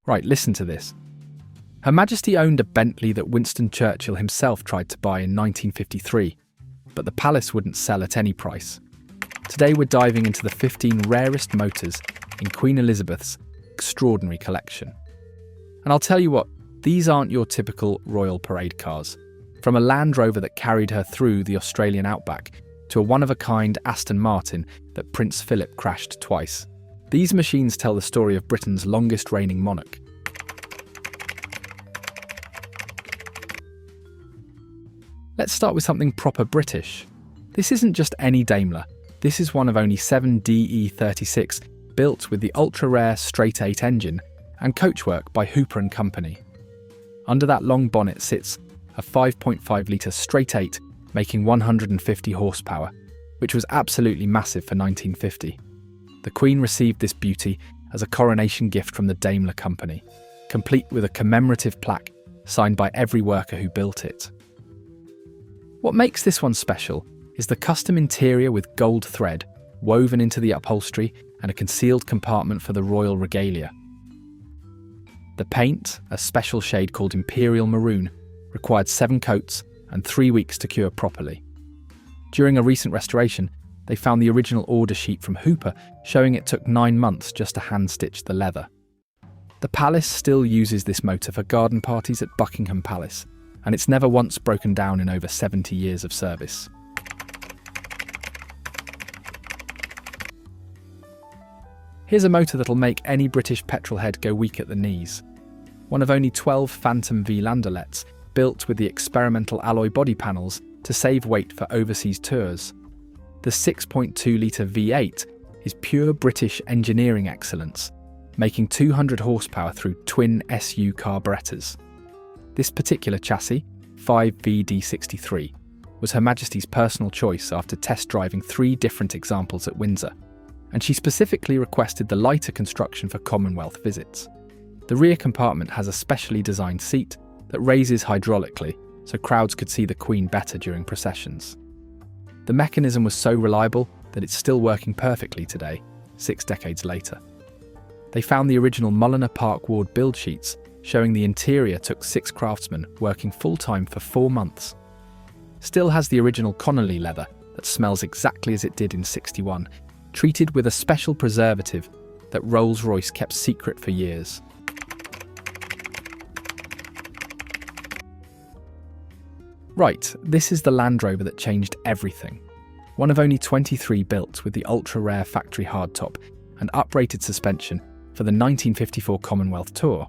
Right, listen to this. Her Majesty owned a Bentley that Winston Churchill himself tried to buy in 1953, but the palace wouldn't sell at any price. Today we're diving into the 15 rarest motors in Queen Elizabeth's extraordinary collection. And I'll tell you what, these aren't your typical royal parade cars. From a Land Rover that carried her through the Australian outback to a one-of-a-kind Aston Martin that Prince Philip crashed twice. These machines tell the story of Britain's longest reigning monarch. Let's start with something proper British. This isn't just any Daimler. This is one of only 7 DE36 built with the ultra-rare straight-8 engine and coachwork by Hooper & Company. Under that long bonnet sits a 5.5-litre straight-8 making 150 horsepower, which was absolutely massive for 1950. The Queen received this beauty as a coronation gift from the Daimler Company, complete with a commemorative plaque signed by every worker who built it. What makes this one special is the custom interior with gold thread woven into the upholstery and a concealed compartment for the royal regalia. The paint, a special shade called Imperial Maroon, required 7 coats and 3 weeks to cure properly. During a recent restoration, they found the original order sheet from Hooper showing it took 9 months just to hand-stitch the leather. The palace still uses this motor for garden parties at Buckingham Palace, and it's never once broken down in over 70 years of service. Here's a motor that'll make any British petrolhead go weak at the knees. One of only 12 Phantom V landolets, built with the experimental alloy body panels to save weight for overseas tours. The 6.2-litre V8 is pure British engineering excellence, making 200 horsepower through twin SU carburettors. This particular chassis, 5VD63, was Her Majesty's personal choice after test driving 3 different examples at Windsor, and she specifically requested the lighter construction for Commonwealth visits. The rear compartment has a specially designed seat that raises hydraulically so crowds could see the Queen better during processions. The mechanism was so reliable that it's still working perfectly today, 6 decades later. They found the original Mulliner Park Ward build sheets showing the interior took 6 craftsmen working full-time for 4 months. Still has the original Connolly leather that smells exactly as it did in '61, treated with a special preservative that Rolls-Royce kept secret for years. Right, this is the Land Rover that changed everything. One of only 23 built with the ultra-rare factory hardtop and uprated suspension for the 1954 Commonwealth Tour.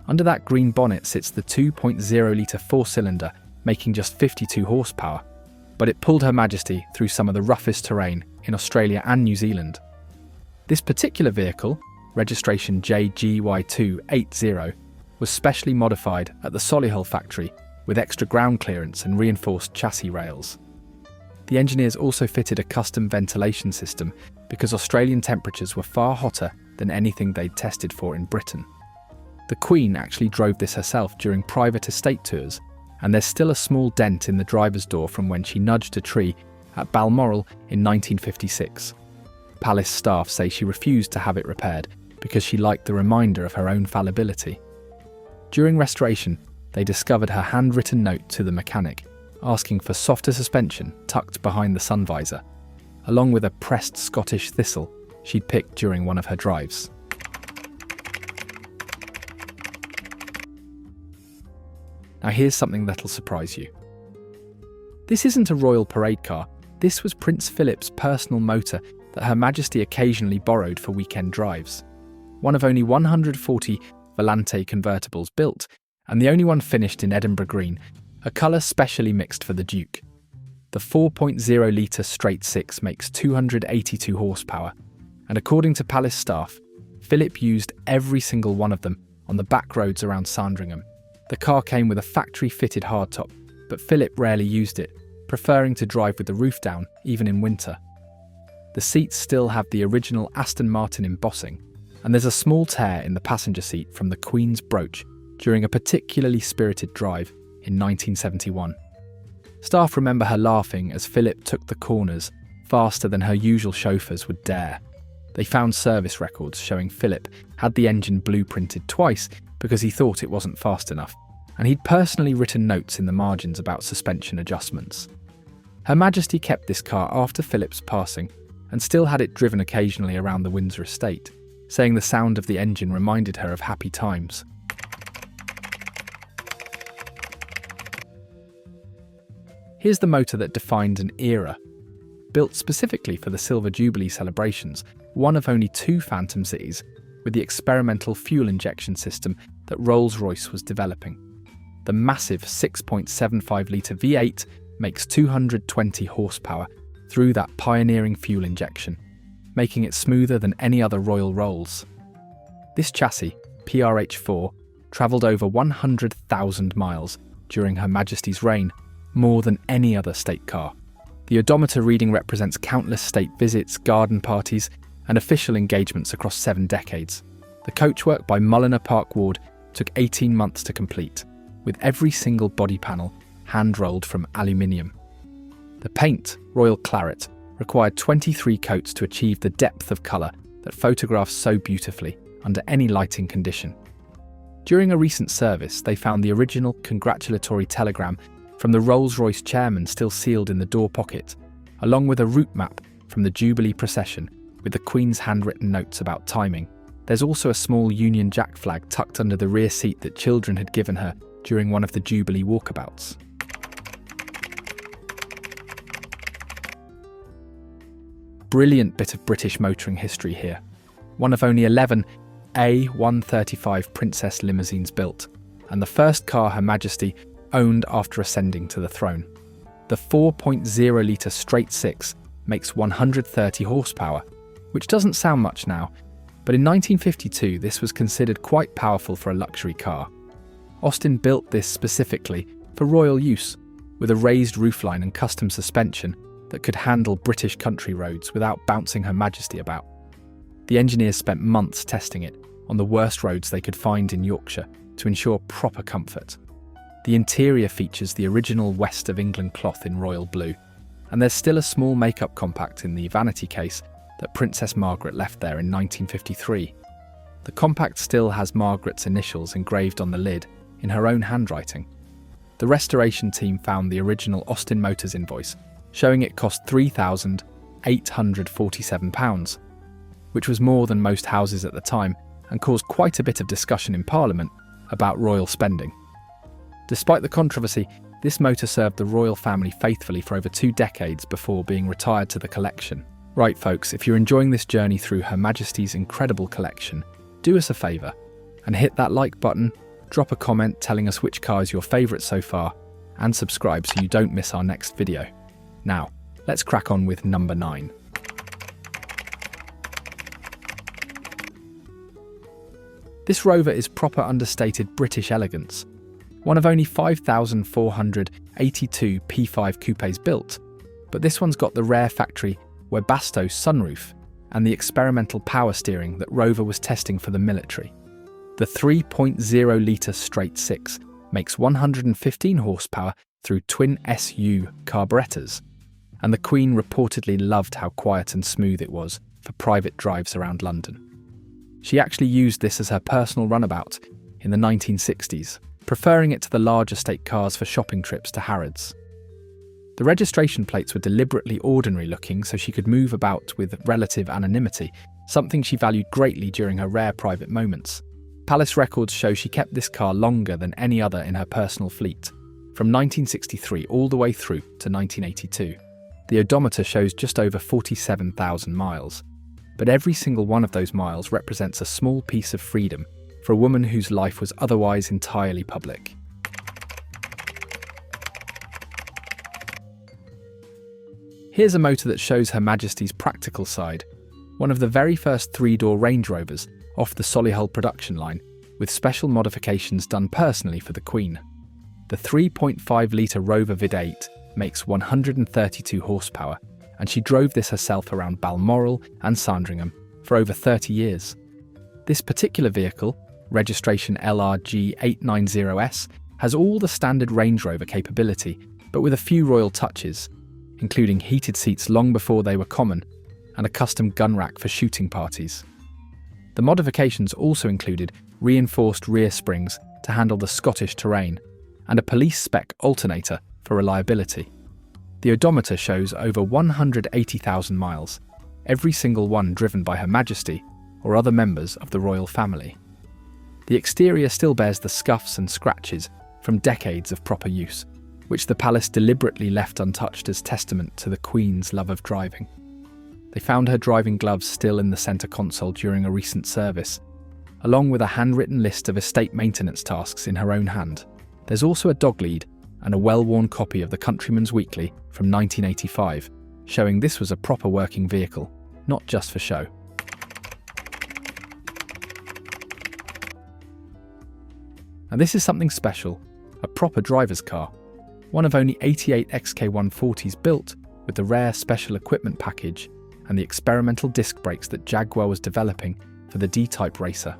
Under that green bonnet sits the 2.0-litre 4-cylinder, making just 52 horsepower, but it pulled Her Majesty through some of the roughest terrain in Australia and New Zealand. This particular vehicle, registration JGY280, was specially modified at the Solihull factory with extra ground clearance and reinforced chassis rails. The engineers also fitted a custom ventilation system because Australian temperatures were far hotter than anything they'd tested for in Britain. The Queen actually drove this herself during private estate tours, and there's still a small dent in the driver's door from when she nudged a tree at Balmoral in 1956. Palace staff say she refused to have it repaired because she liked the reminder of her own fallibility. During restoration, they discovered her handwritten note to the mechanic, asking for softer suspension tucked behind the sun visor, along with a pressed Scottish thistle she'd picked during one of her drives. Now here's something that'll surprise you. This isn't a royal parade car, this was Prince Philip's personal motor that Her Majesty occasionally borrowed for weekend drives. One of only 140 Volante convertibles built, and the only one finished in Edinburgh green, a colour specially mixed for the Duke. The 4.0-litre straight 6 makes 282 horsepower, and according to Palace staff, Philip used every single one of them on the back roads around Sandringham. The car came with a factory-fitted hardtop, but Philip rarely used it, preferring to drive with the roof down, even in winter. The seats still have the original Aston Martin embossing, and there's a small tear in the passenger seat from the Queen's brooch during a particularly spirited drive in 1971. Staff remember her laughing as Philip took the corners faster than her usual chauffeurs would dare. They found service records showing Philip had the engine blueprinted twice because he thought it wasn't fast enough, and he'd personally written notes in the margins about suspension adjustments. Her Majesty kept this car after Philip's passing and still had it driven occasionally around the Windsor estate, saying the sound of the engine reminded her of happy times. Here's the motor that defined an era. Built specifically for the Silver Jubilee celebrations, one of only 2 Phantom cities with the experimental fuel injection system that Rolls-Royce was developing. The massive 6.75-litre V8 makes 220 horsepower through that pioneering fuel injection, making it smoother than any other Royal Rolls. This chassis, PRH4, travelled over 100,000 miles during Her Majesty's reign, more than any other state car. The odometer reading represents countless state visits, garden parties, and official engagements across 7 decades. The coachwork by Mulliner Park Ward took 18 months to complete, with every single body panel hand-rolled from aluminium. The paint, Royal Claret, required 23 coats to achieve the depth of colour that photographs so beautifully under any lighting condition. During a recent service, they found the original congratulatory telegram from the Rolls-Royce chairman still sealed in the door pocket, along with a route map from the Jubilee procession with the Queen's handwritten notes about timing. There's also a small Union Jack flag tucked under the rear seat that children had given her during one of the Jubilee walkabouts. Brilliant bit of British motoring history here. One of only 11 A135 Princess limousines built, and the first car Her Majesty owned after ascending to the throne. The 4.0-litre straight 6 makes 130 horsepower, which doesn't sound much now, but in 1952 this was considered quite powerful for a luxury car. Austin built this specifically for royal use, with a raised roofline and custom suspension that could handle British country roads without bouncing Her Majesty about. The engineers spent months testing it on the worst roads they could find in Yorkshire to ensure proper comfort. The interior features the original West of England cloth in royal blue, and there's still a small makeup compact in the vanity case that Princess Margaret left there in 1953. The compact still has Margaret's initials engraved on the lid in her own handwriting. The restoration team found the original Austin Motors invoice, showing it cost £3,847, which was more than most houses at the time and caused quite a bit of discussion in Parliament about royal spending. Despite the controversy, this motor served the royal family faithfully for over 2 decades before being retired to the collection. Right folks, if you're enjoying this journey through Her Majesty's incredible collection, do us a favour and hit that like button, drop a comment telling us which car is your favourite so far, and subscribe so you don't miss our next video. Now, let's crack on with number 9. This Rover is proper understated British elegance. One of only 5,482 P5 coupes built, but this one's got the rare factory Webasto sunroof and the experimental power steering that Rover was testing for the military. The 3.0-litre straight 6 makes 115 horsepower through twin SU carburetors, and the Queen reportedly loved how quiet and smooth it was for private drives around London. She actually used this as her personal runabout in the 1960s, preferring it to the larger state cars for shopping trips to Harrods. The registration plates were deliberately ordinary looking so she could move about with relative anonymity, something she valued greatly during her rare private moments. Palace records show she kept this car longer than any other in her personal fleet, from 1963 all the way through to 1982. The odometer shows just over 47,000 miles, but every single one of those miles represents a small piece of freedom for a woman whose life was otherwise entirely public. Here's a motor that shows Her Majesty's practical side, one of the very first 3-door Range Rovers off the Solihull production line, with special modifications done personally for the Queen. The 3.5-litre Rover Vid8 makes 132 horsepower, and she drove this herself around Balmoral and Sandringham for over 30 years. This particular vehicle, registration LRG890S, has all the standard Range Rover capability, but with a few royal touches, including heated seats long before they were common, and a custom gun rack for shooting parties. The modifications also included reinforced rear springs to handle the Scottish terrain and a police-spec alternator for reliability. The odometer shows over 180,000 miles, every single one driven by Her Majesty or other members of the royal family. The exterior still bears the scuffs and scratches from decades of proper use, which the palace deliberately left untouched as testament to the Queen's love of driving. They found her driving gloves still in the centre console during a recent service, along with a handwritten list of estate maintenance tasks in her own hand. There's also a dog lead and a well-worn copy of the Countryman's Weekly from 1985, showing this was a proper working vehicle, not just for show. And this is something special, a proper driver's car, one of only 88 XK140s built with the rare special equipment package and the experimental disc brakes that Jaguar was developing for the D-Type racer.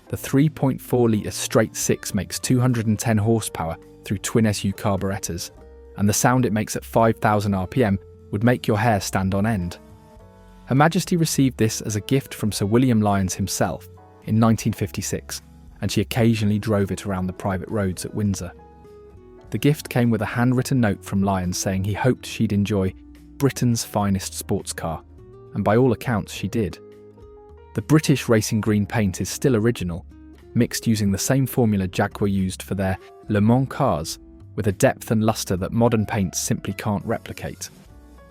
The 3.4-litre straight six makes 210 horsepower through twin SU carburetors, and the sound it makes at 5,000 RPM would make your hair stand on end. Her Majesty received this as a gift from Sir William Lyons himself in 1956, and she occasionally drove it around the private roads at Windsor. The gift came with a handwritten note from Lyons saying he hoped she'd enjoy Britain's finest sports car, and by all accounts she did. The British racing green paint is still original, mixed using the same formula Jaguar used for their Le Mans cars, with a depth and lustre that modern paints simply can't replicate.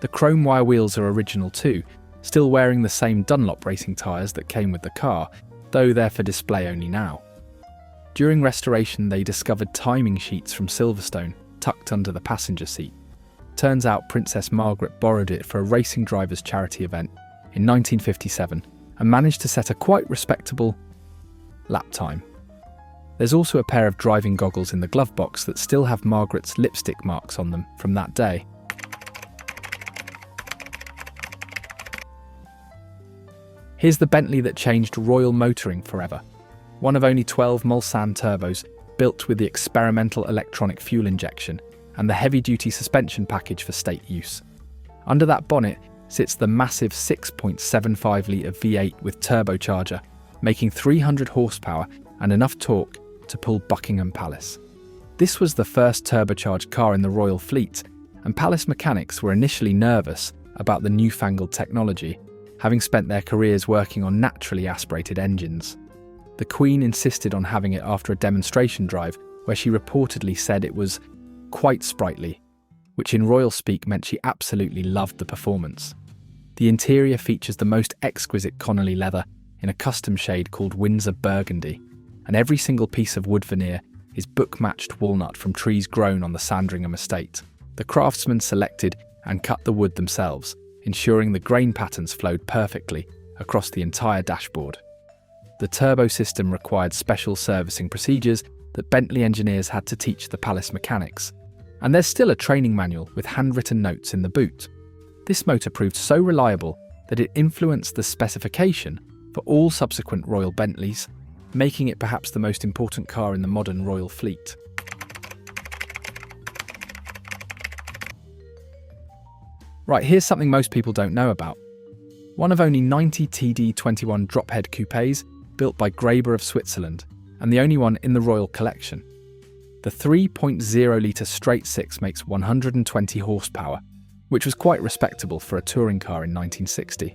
The chrome wire wheels are original too, still wearing the same Dunlop racing tyres that came with the car, though they're for display only now. During restoration, they discovered timing sheets from Silverstone tucked under the passenger seat. Turns out Princess Margaret borrowed it for a racing drivers' charity event in 1957 and managed to set a quite respectable lap time. There's also a pair of driving goggles in the glove box that still have Margaret's lipstick marks on them from that day. Here's the Bentley that changed royal motoring forever. One of only 12 Mulsanne turbos, built with the experimental electronic fuel injection and the heavy-duty suspension package for state use. Under that bonnet sits the massive 6.75-litre V8 with turbocharger, making 300 horsepower and enough torque to pull Buckingham Palace. This was the first turbocharged car in the royal fleet, and palace mechanics were initially nervous about the newfangled technology, having spent their careers working on naturally aspirated engines. The Queen insisted on having it after a demonstration drive where she reportedly said it was quite sprightly, which in royal speak meant she absolutely loved the performance. The interior features the most exquisite Connolly leather in a custom shade called Windsor Burgundy, and every single piece of wood veneer is book-matched walnut from trees grown on the Sandringham estate. The craftsmen selected and cut the wood themselves, ensuring the grain patterns flowed perfectly across the entire dashboard. The turbo system required special servicing procedures that Bentley engineers had to teach the palace mechanics, and there's still a training manual with handwritten notes in the boot. This motor proved so reliable that it influenced the specification for all subsequent royal Bentleys, making it perhaps the most important car in the modern royal fleet. Right, here's something most people don't know about. One of only 90 TD21 drop-head coupes built by Graber of Switzerland, and the only one in the royal collection. The 3.0-litre straight six makes 120 horsepower, which was quite respectable for a touring car in 1960.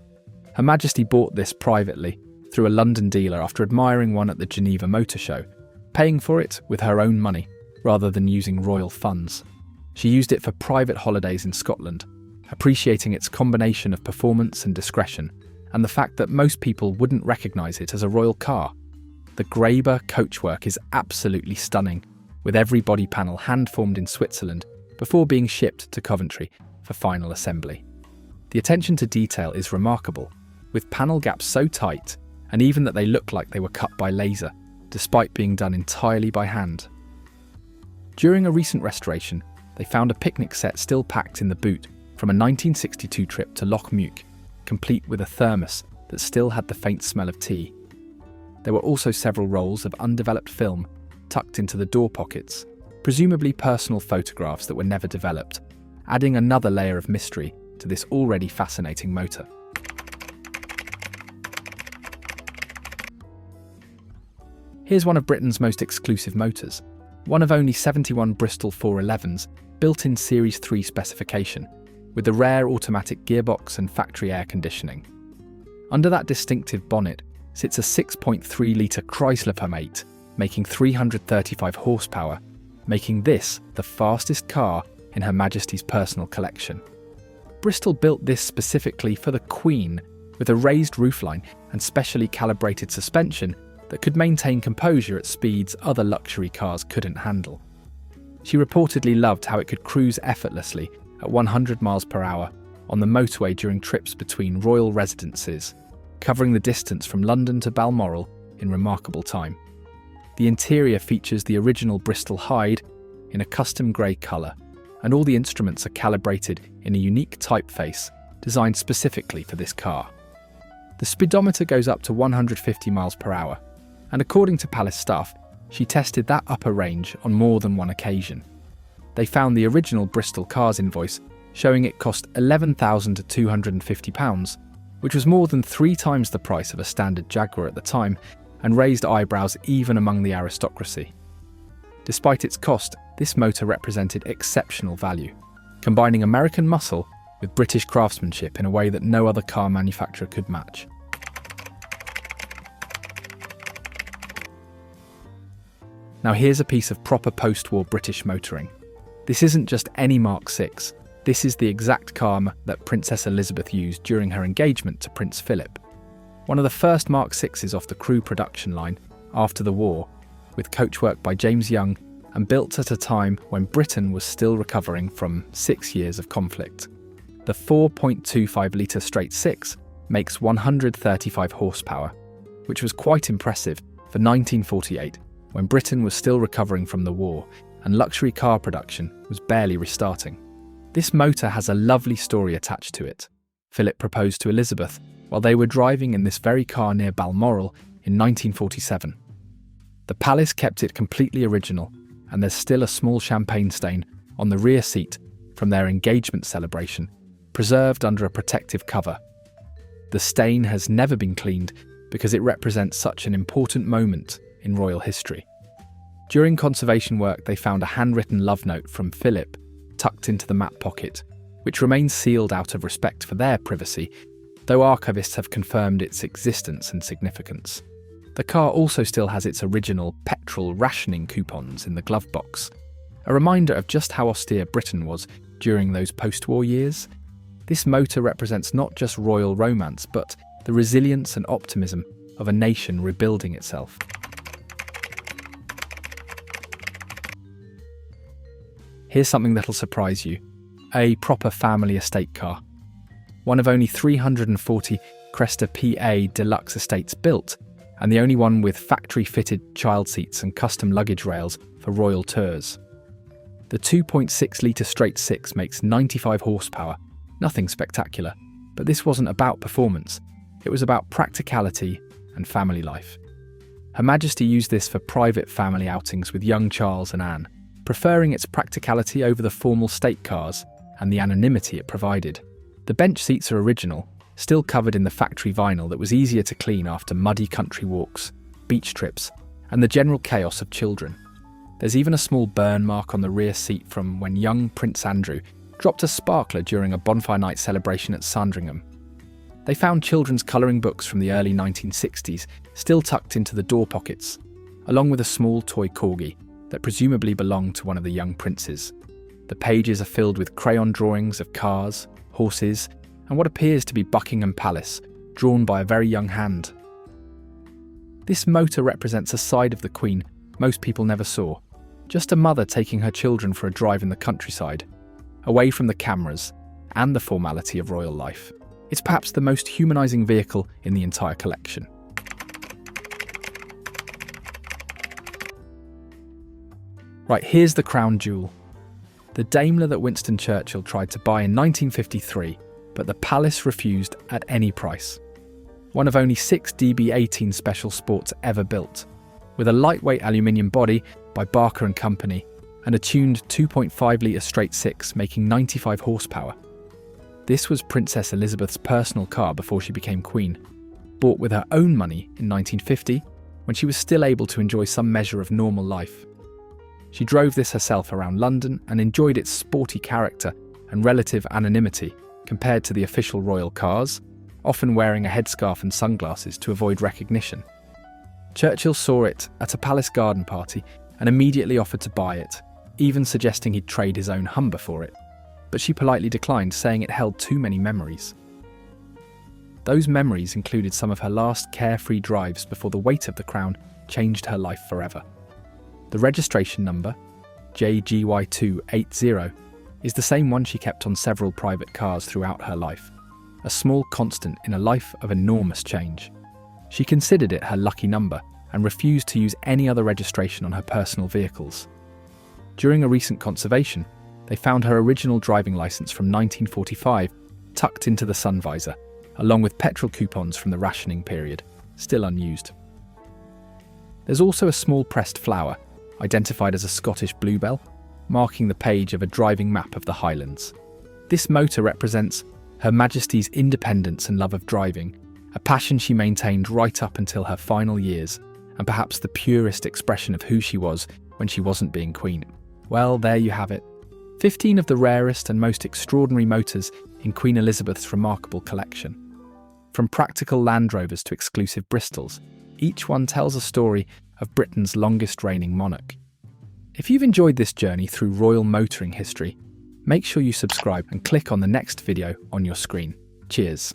Her Majesty bought this privately through a London dealer after admiring one at the Geneva Motor Show, paying for it with her own money rather than using royal funds. She used it for private holidays in Scotland, appreciating its combination of performance and discretion, and the fact that most people wouldn't recognise it as a royal car. The Graber coachwork is absolutely stunning, with every body panel hand-formed in Switzerland before being shipped to Coventry for final assembly. The attention to detail is remarkable, with panel gaps so tight, and even that they look like they were cut by laser, despite being done entirely by hand. During a recent restoration, they found a picnic set still packed in the boot from a 1962 trip to Loch Muich, complete with a thermos that still had the faint smell of tea. There were also several rolls of undeveloped film tucked into the door pockets, presumably personal photographs that were never developed, adding another layer of mystery to this already fascinating motor. Here's one of Britain's most exclusive motors, one of only 71 Bristol 411s built in Series 3 specification, with the rare automatic gearbox and factory air conditioning. Under that distinctive bonnet sits a 6.3-litre Chrysler P8, making 335 horsepower, making this the fastest car in Her Majesty's personal collection. Bristol built this specifically for the Queen, with a raised roofline and specially calibrated suspension that could maintain composure at speeds other luxury cars couldn't handle. She reportedly loved how it could cruise effortlessly at 100 miles per hour on the motorway during trips between royal residences, covering the distance from London to Balmoral in remarkable time. The interior features the original Bristol hide in a custom grey colour, and all the instruments are calibrated in a unique typeface designed specifically for this car. The speedometer goes up to 150 miles per hour, and according to Palace staff, she tested that upper range on more than one occasion. They found the original Bristol car's invoice showing it cost £11,250, which was more than 3 times the price of a standard Jaguar at the time, and raised eyebrows even among the aristocracy. Despite its cost, this motor represented exceptional value, combining American muscle with British craftsmanship in a way that no other car manufacturer could match. Now here's a piece of proper post-war British motoring. This isn't just any Mark VI, this is the exact car that Princess Elizabeth used during her engagement to Prince Philip. One of the first Mark VIs off the Crewe production line after the war, with coachwork by James Young and built at a time when Britain was still recovering from 6 years of conflict. The 4.25-litre straight six makes 135 horsepower, which was quite impressive for 1948, when Britain was still recovering from the war and luxury car production was barely restarting. This motor has a lovely story attached to it. Philip proposed to Elizabeth while they were driving in this very car near Balmoral in 1947. The palace kept it completely original, and there's still a small champagne stain on the rear seat from their engagement celebration, preserved under a protective cover. The stain has never been cleaned because it represents such an important moment in royal history. During conservation work, they found a handwritten love note from Philip tucked into the map pocket, which remains sealed out of respect for their privacy, though archivists have confirmed its existence and significance. The car also still has its original petrol rationing coupons in the glove box, a reminder of just how austere Britain was during those post-war years. This motor represents not just royal romance, but the resilience and optimism of a nation rebuilding itself. Here's something that'll surprise you: a proper family estate car. One of only 340 Cresta PA deluxe estates built, and the only one with factory-fitted child seats and custom luggage rails for royal tours. The 2.6-litre straight six makes 95 horsepower, nothing spectacular, but this wasn't about performance, it was about practicality and family life. Her Majesty used this for private family outings with young Charles and Anne, preferring its practicality over the formal state cars and the anonymity it provided. The bench seats are original, still covered in the factory vinyl that was easier to clean after muddy country walks, beach trips, and the general chaos of children. There's even a small burn mark on the rear seat from when young Prince Andrew dropped a sparkler during a bonfire night celebration at Sandringham. They found children's colouring books from the early 1960s still tucked into the door pockets, along with a small toy corgi that presumably belonged to one of the young princes. The pages are filled with crayon drawings of cars, horses, and what appears to be Buckingham Palace, drawn by a very young hand. This motor represents a side of the Queen most people never saw, just a mother taking her children for a drive in the countryside, away from the cameras and the formality of royal life. It's perhaps the most humanising vehicle in the entire collection. Right, here's the crown jewel. The Daimler that Winston Churchill tried to buy in 1953, but the palace refused at any price. One of only 6 DB18 special sports ever built, with a lightweight aluminium body by Barker & Company and a tuned 2.5-litre straight six making 95 horsepower. This was Princess Elizabeth's personal car before she became Queen. Bought with her own money in 1950, when she was still able to enjoy some measure of normal life. She drove this herself around London and enjoyed its sporty character and relative anonymity compared to the official royal cars, often wearing a headscarf and sunglasses to avoid recognition. Churchill saw it at a palace garden party and immediately offered to buy it, even suggesting he'd trade his own Humber for it. But she politely declined, saying it held too many memories. Those memories included some of her last carefree drives before the weight of the crown changed her life forever. The registration number, JGY280, is the same one she kept on several private cars throughout her life, a small constant in a life of enormous change. She considered it her lucky number and refused to use any other registration on her personal vehicles. During a recent conservation, they found her original driving licence from 1945 tucked into the sun visor, along with petrol coupons from the rationing period, still unused. There's also a small pressed flower, identified as a Scottish bluebell, marking the page of a driving map of the Highlands. This motor represents Her Majesty's independence and love of driving, a passion she maintained right up until her final years, and perhaps the purest expression of who she was when she wasn't being queen. Well, there you have it. 15 of the rarest and most extraordinary motors in Queen Elizabeth's remarkable collection. From practical Land Rovers to exclusive Bristols, each one tells a story of Britain's longest reigning monarch. If you've enjoyed this journey through royal motoring history, make sure you subscribe and click on the next video on your screen. Cheers.